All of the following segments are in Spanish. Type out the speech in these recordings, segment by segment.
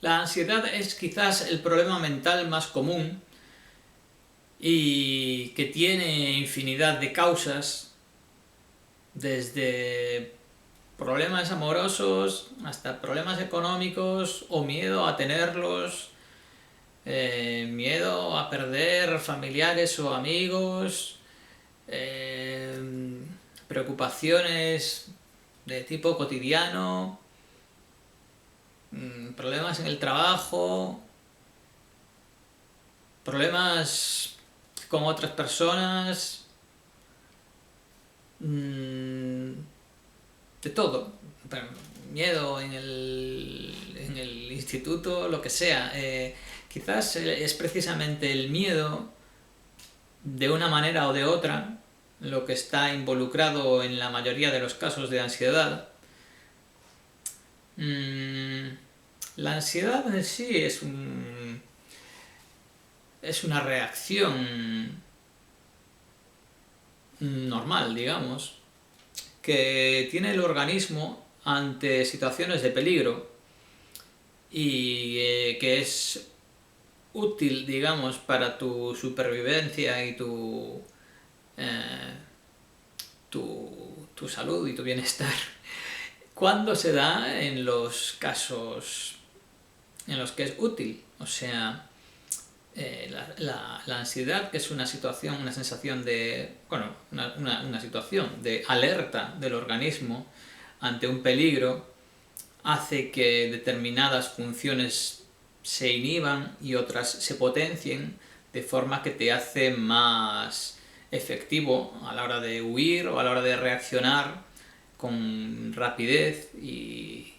La ansiedad es quizás el problema mental más común y que tiene infinidad de causas, desde problemas amorosos hasta problemas económicos o miedo a tenerlos, miedo a perder familiares o amigos, eh, preocupaciones de tipo cotidiano, problemas en el trabajo, problemas con otras personas, mmm, de todo. Miedo en el instituto, lo que sea. Quizás es precisamente el miedo, de una manera o de otra, lo que está involucrado en la mayoría de los casos de ansiedad. Mm, la ansiedad en sí es una reacción normal, digamos, que tiene el organismo ante situaciones de peligro y que es útil, digamos, para tu supervivencia y eh, tu salud y tu bienestar. ¿Cuándo se da? En los casos en los que es útil. O sea, la ansiedad, que es una situación, una sensación de, bueno, una situación de alerta del organismo ante un peligro, hace que determinadas funciones se inhiban y otras se potencien, de forma que te hace más efectivo a la hora de huir o a la hora de reaccionar con rapidez y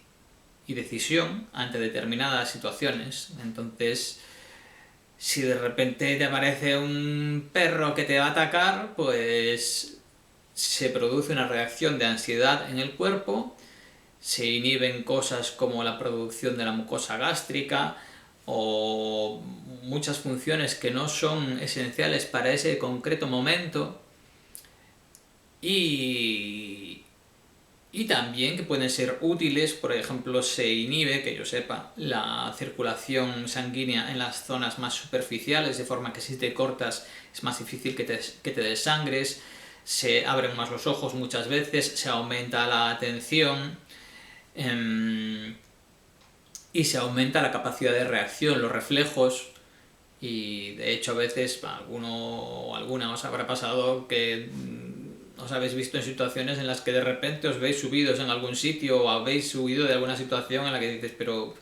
decisión ante determinadas situaciones. Entonces, si de repente te aparece un perro que te va a atacar, pues se produce una reacción de ansiedad en el cuerpo, se inhiben cosas como la producción de la mucosa gástrica o muchas funciones que no son esenciales para ese concreto momento, y, y también que pueden ser útiles. Por ejemplo, se inhibe, que yo sepa, la circulación sanguínea en las zonas más superficiales, de forma que si te cortas es más difícil que te desangres, se abren más los ojos muchas veces, se aumenta la atención, eh, y se aumenta la capacidad de reacción, los reflejos. Y de hecho a veces alguno o alguna os habrá pasado que os habéis visto en situaciones en las que de repente os veis subidos en algún sitio o habéis huido de alguna situación en la que dices, pero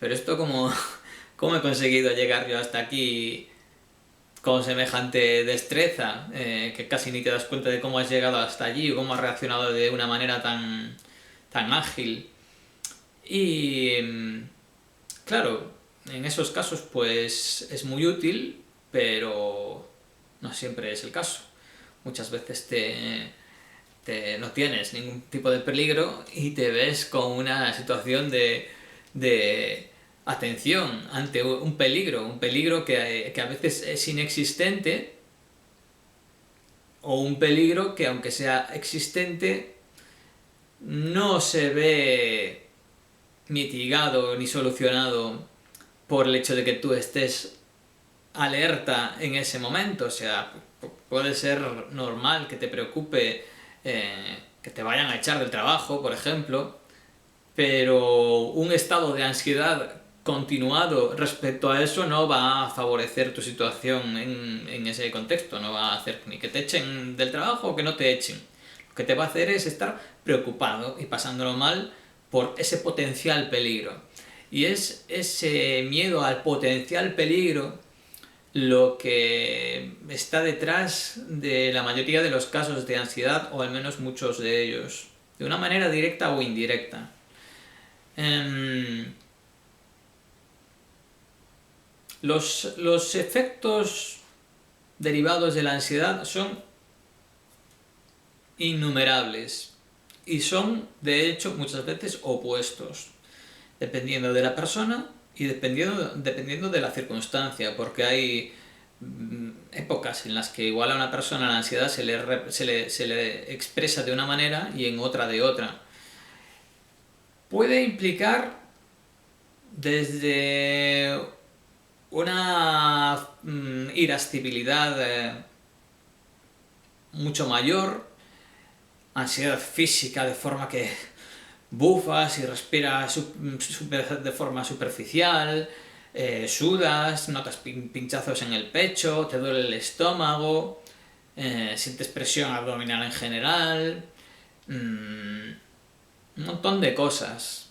esto cómo he conseguido llegar yo hasta aquí con semejante destreza, que casi ni te das cuenta de cómo has llegado hasta allí o cómo has reaccionado de una manera tan ágil. Y claro, en esos casos pues es muy útil, pero no siempre es el caso. Muchas veces no tienes ningún tipo de peligro y te ves con una situación de atención ante un peligro que a veces es inexistente, o un peligro que, aunque sea existente, no se ve mitigado ni solucionado por el hecho de que tú estés alerta en ese momento. O sea, puede ser normal que te preocupe que te vayan a echar del trabajo, por ejemplo, pero un estado de ansiedad continuado respecto a eso no va a favorecer tu situación en ese contexto. No va a hacer ni que te echen del trabajo o que no te echen. Lo que te va a hacer es estar preocupado y pasándolo mal por ese potencial peligro. Y es ese miedo al potencial peligro lo que está detrás de la mayoría de los casos de ansiedad, o al menos muchos de ellos, de una manera directa o indirecta. Los efectos derivados de la ansiedad son innumerables y son, de hecho, muchas veces opuestos, dependiendo de la persona y dependiendo de la circunstancia, porque hay épocas en las que igual a una persona la ansiedad se le expresa de una manera y en otra de otra. Puede implicar Desde una irascibilidad mucho mayor, ansiedad física de forma que bufas y respiras de forma superficial, sudas, notas pinchazos en el pecho, te duele el estómago, sientes presión abdominal en general, un montón de cosas.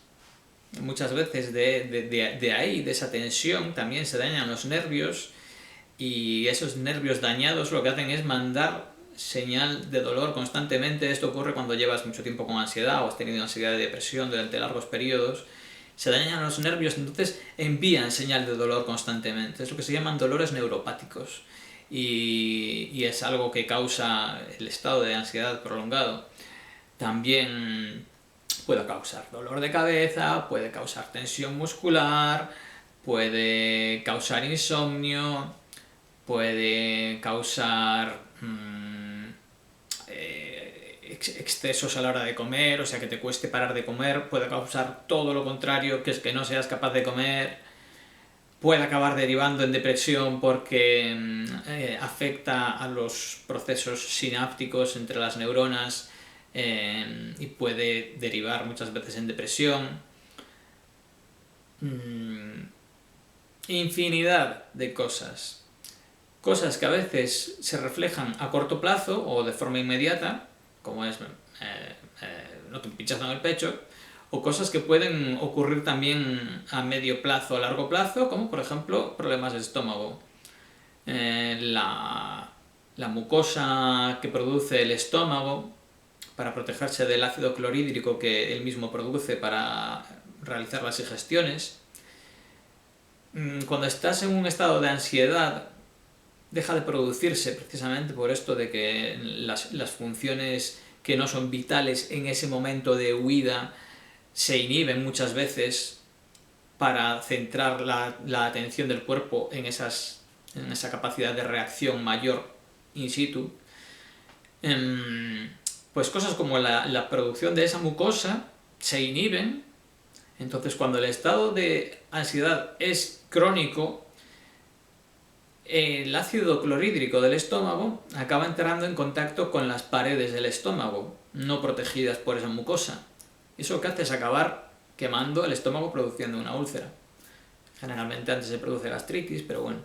Muchas veces de ahí, de esa tensión, también se dañan los nervios, y esos nervios dañados lo que hacen es mandar señal de dolor constantemente. Esto ocurre cuando llevas mucho tiempo con ansiedad o has tenido ansiedad y depresión durante largos periodos. Se dañan los nervios, entonces envían señal de dolor constantemente. Es lo que se llaman dolores neuropáticos, y es algo que causa el estado de ansiedad prolongado. También puede causar dolor de cabeza, puede causar tensión muscular, puede causar insomnio, puede causar excesos a la hora de comer, o sea que te cueste parar de comer, puede causar todo lo contrario, que es que no seas capaz de comer, puede acabar derivando en depresión porque afecta a los procesos sinápticos entre las neuronas, y puede derivar muchas veces en depresión. Infinidad de cosas. Cosas que a veces se reflejan a corto plazo o de forma inmediata, como es noto un pinchazo en el pecho, o cosas que pueden ocurrir también a medio plazo o a largo plazo, como por ejemplo problemas de estómago. La mucosa que produce el estómago para protegerse del ácido clorhídrico que él mismo produce para realizar las digestiones. Cuando estás en un estado de ansiedad, deja de producirse precisamente por esto de que las funciones que no son vitales en ese momento de huida se inhiben muchas veces para centrar la atención del cuerpo en esa capacidad de reacción mayor in situ. Pues cosas como la producción de esa mucosa se inhiben. Entonces, cuando el estado de ansiedad es crónico, el ácido clorhídrico del estómago acaba entrando en contacto con las paredes del estómago, no protegidas por esa mucosa. Eso lo que hace es acabar quemando el estómago, produciendo una úlcera. Generalmente antes se produce gastritis, pero bueno.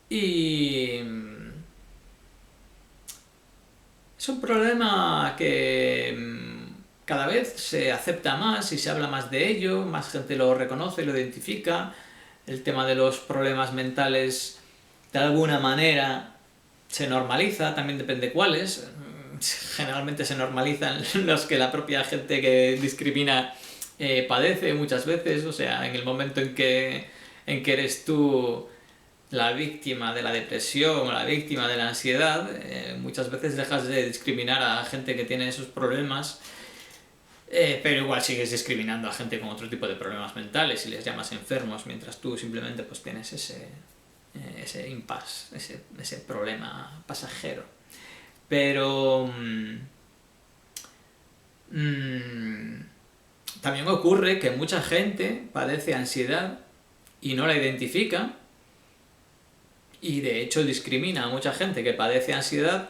Y es un problema que cada vez se acepta más y se habla más de ello, más gente lo reconoce y lo identifica. El tema de los problemas mentales de alguna manera se normaliza, también depende cuáles. Generalmente se normalizan los que la propia gente que discrimina padece muchas veces. O sea, en el momento en que eres tú la víctima de la depresión o la víctima de la ansiedad, muchas veces dejas de discriminar a gente que tiene esos problemas, pero igual sigues discriminando a gente con otro tipo de problemas mentales y les llamas enfermos, mientras tú simplemente pues tienes ese impasse, ese problema pasajero. Pero también ocurre que mucha gente padece ansiedad y no la identifica, y de hecho discrimina a mucha gente que padece ansiedad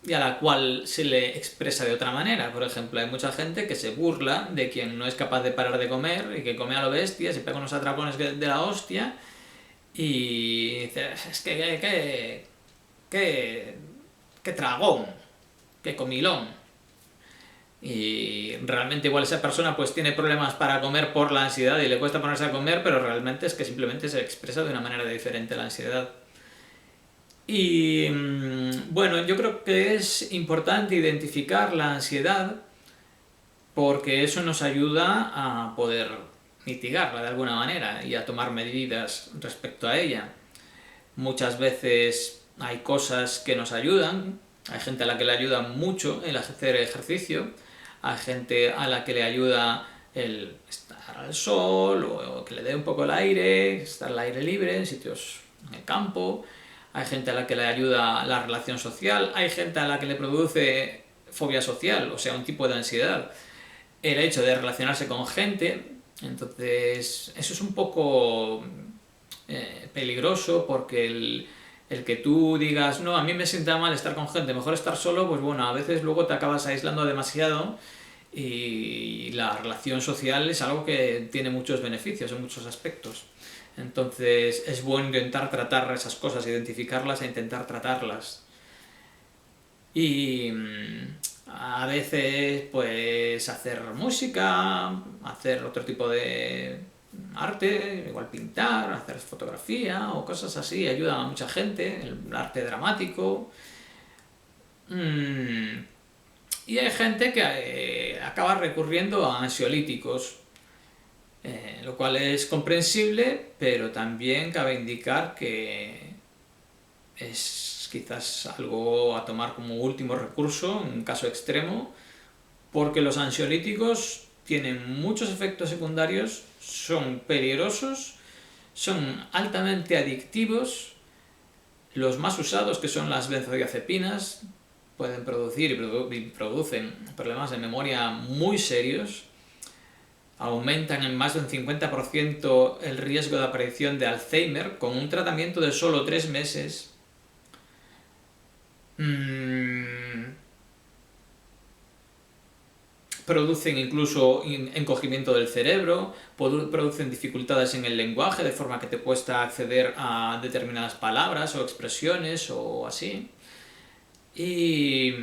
y a la cual se le expresa de otra manera. Por ejemplo, hay mucha gente que se burla de quien no es capaz de parar de comer y que come a lo bestia, se pega unos atracones de la hostia y dice, es que qué tragón, qué comilón. Y realmente igual esa persona pues tiene problemas para comer por la ansiedad y le cuesta ponerse a comer, pero realmente es que simplemente se expresa de una manera diferente la ansiedad. Y bueno, yo creo que es importante identificar la ansiedad porque eso nos ayuda a poder mitigarla de alguna manera y a tomar medidas respecto a ella. Muchas veces hay cosas que nos ayudan, hay gente a la que le ayuda mucho el hacer ejercicio, hay gente a la que le ayuda el estar al sol o que le dé un poco el aire, estar al aire libre en sitios en el campo. Hay gente a la que le ayuda la relación social, hay gente a la que le produce fobia social, o sea, un tipo de ansiedad, el hecho de relacionarse con gente, Entonces, eso es un poco peligroso porque el que tú digas, no, a mí me sienta mal estar con gente, mejor estar solo, pues bueno, a veces luego te acabas aislando demasiado y la relación social es algo que tiene muchos beneficios en muchos aspectos. Entonces es bueno intentar tratar esas cosas, identificarlas e intentar tratarlas. Y a veces pues hacer música, hacer otro tipo de arte, igual pintar, hacer fotografía o cosas así, ayuda a mucha gente, el arte dramático. Mm, y hay gente que acaba recurriendo a ansiolíticos, lo cual es comprensible, pero también cabe indicar que es quizás algo a tomar como último recurso, en un caso extremo, porque los ansiolíticos tienen muchos efectos secundarios, son peligrosos, son altamente adictivos. Los más usados, que son las benzodiazepinas, pueden producir y producen problemas de memoria muy serios. Aumentan en más de un 50% el riesgo de aparición de Alzheimer con un tratamiento de solo 3 meses. Producen incluso encogimiento del cerebro, producen dificultades en el lenguaje, de forma que te cuesta acceder a determinadas palabras o expresiones o así. Y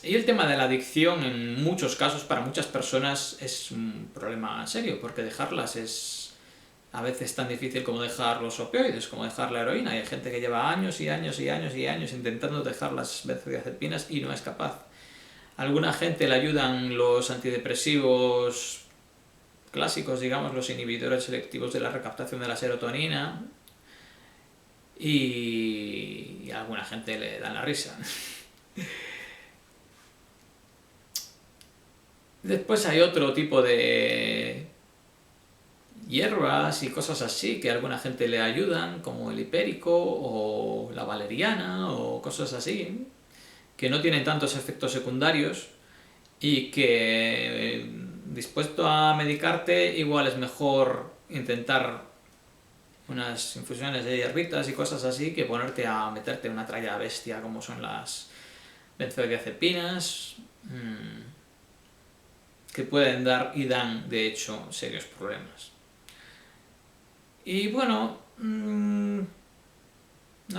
el tema de la adicción en muchos casos para muchas personas es un problema serio, porque dejarlas es a veces tan difícil como dejar los opioides, como dejar la heroína. Hay gente que lleva años y años y años y años intentando dejar las benzodiazepinas y no es capaz. A alguna gente le ayudan los antidepresivos clásicos, digamos, los inhibidores selectivos de la recaptación de la serotonina, y a alguna gente le dan la risa. Después hay otro tipo de hierbas y cosas así que a alguna gente le ayudan, como el hipérico o la valeriana o cosas así, que no tienen tantos efectos secundarios y que, dispuesto a medicarte, igual es mejor intentar unas infusiones de hierbitas y cosas así que ponerte a meterte una tralla bestia como son las benzodiazepinas, que pueden dar y dan de hecho serios problemas. Y bueno, no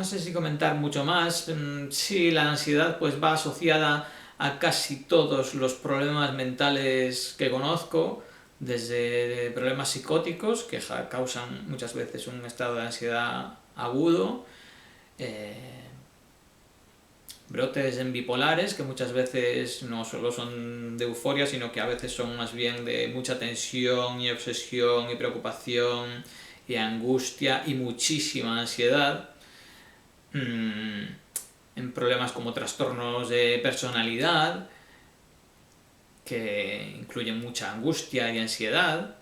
sé si comentar mucho más. Sí, la ansiedad pues va asociada a casi todos los problemas mentales que conozco, desde problemas psicóticos que causan muchas veces un estado de ansiedad agudo, brotes en bipolares que muchas veces no solo son de euforia, sino que a veces son más bien de mucha tensión y obsesión y preocupación y angustia y muchísima ansiedad, en problemas como trastornos de personalidad que incluyen mucha angustia y ansiedad,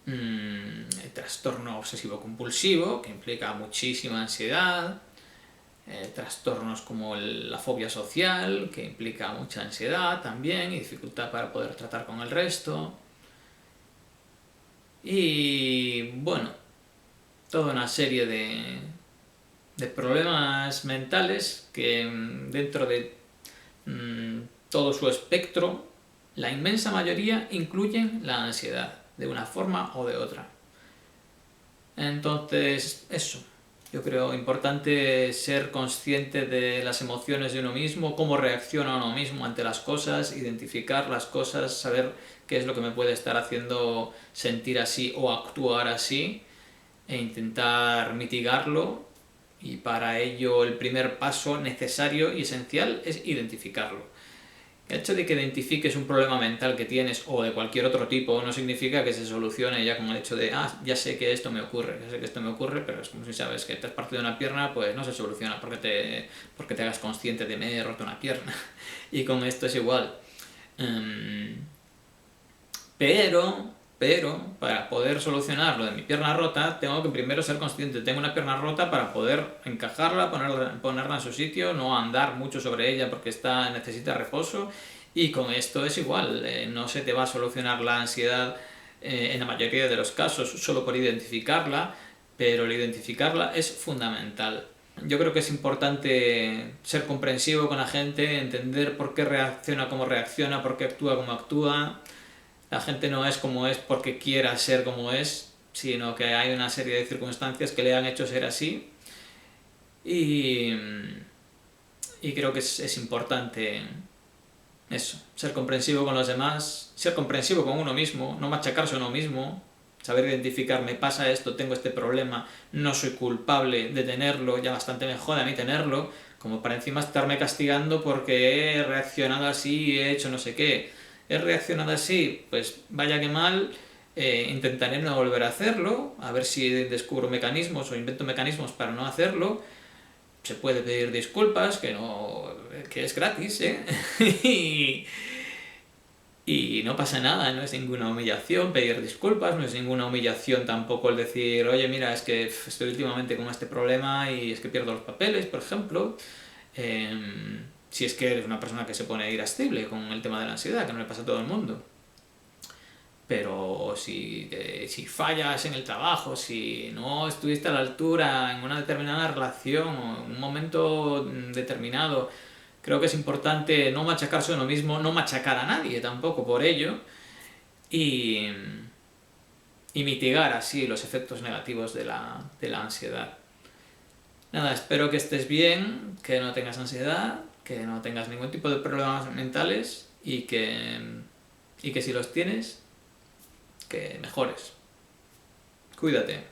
el trastorno obsesivo compulsivo que implica muchísima ansiedad, trastornos como la fobia social que implica mucha ansiedad también y dificultad para poder tratar con el resto, y bueno, toda una serie de problemas mentales que dentro de todo su espectro, la inmensa mayoría incluyen la ansiedad, de una forma o de otra. Entonces, eso, yo creo importante ser consciente de las emociones de uno mismo, cómo reacciona uno mismo ante las cosas, identificar las cosas, saber qué es lo que me puede estar haciendo sentir así o actuar así, e intentar mitigarlo. Y para ello el primer paso necesario y esencial es identificarlo. El hecho de que identifiques un problema mental que tienes o de cualquier otro tipo no significa que se solucione ya con el hecho de ya sé que esto me ocurre, pero es como si sabes que te has partido una pierna, pues no se soluciona porque te hagas consciente de me he roto una pierna. Y con esto es igual. Pero, para poder solucionar lo de mi pierna rota, tengo que primero ser consciente. Tengo una pierna rota para poder encajarla, ponerla en su sitio, no andar mucho sobre ella porque necesita reposo, Y con esto es igual, no se te va a solucionar la ansiedad en la mayoría de los casos solo por identificarla, pero el identificarla es fundamental. Yo creo que es importante ser comprensivo con la gente, entender por qué reacciona como reacciona, por qué actúa como actúa. La gente no es como es porque quiera ser como es, sino que hay una serie de circunstancias que le han hecho ser así. Y, y creo que es importante eso, ser comprensivo con los demás, ser comprensivo con uno mismo, no machacarse a uno mismo, saber identificar, me pasa esto, tengo este problema, no soy culpable de tenerlo, ya bastante me jode a mí tenerlo, como para encima estarme castigando porque he reaccionado así, he hecho no sé qué. He reaccionado así, pues vaya que mal, intentaré no volver a hacerlo, a ver si descubro mecanismos o invento mecanismos para no hacerlo. Se puede pedir disculpas, que no, que es gratis, ¿eh? y, y no pasa nada, no es ninguna humillación pedir disculpas, no es ninguna humillación tampoco el decir, oye, mira, es que estoy últimamente con este problema y es que pierdo los papeles, por ejemplo. Si es que eres una persona que se pone irascible con el tema de la ansiedad, que no le pasa a todo el mundo. Pero si fallas en el trabajo, si no estuviste a la altura en una determinada relación o en un momento determinado, creo que es importante no machacarse a uno mismo, no machacar a nadie tampoco por ello y, y mitigar así los efectos negativos de la ansiedad. Nada, espero que estés bien, que no tengas ansiedad, que no tengas ningún tipo de problemas mentales y que si los tienes, que mejores. Cuídate.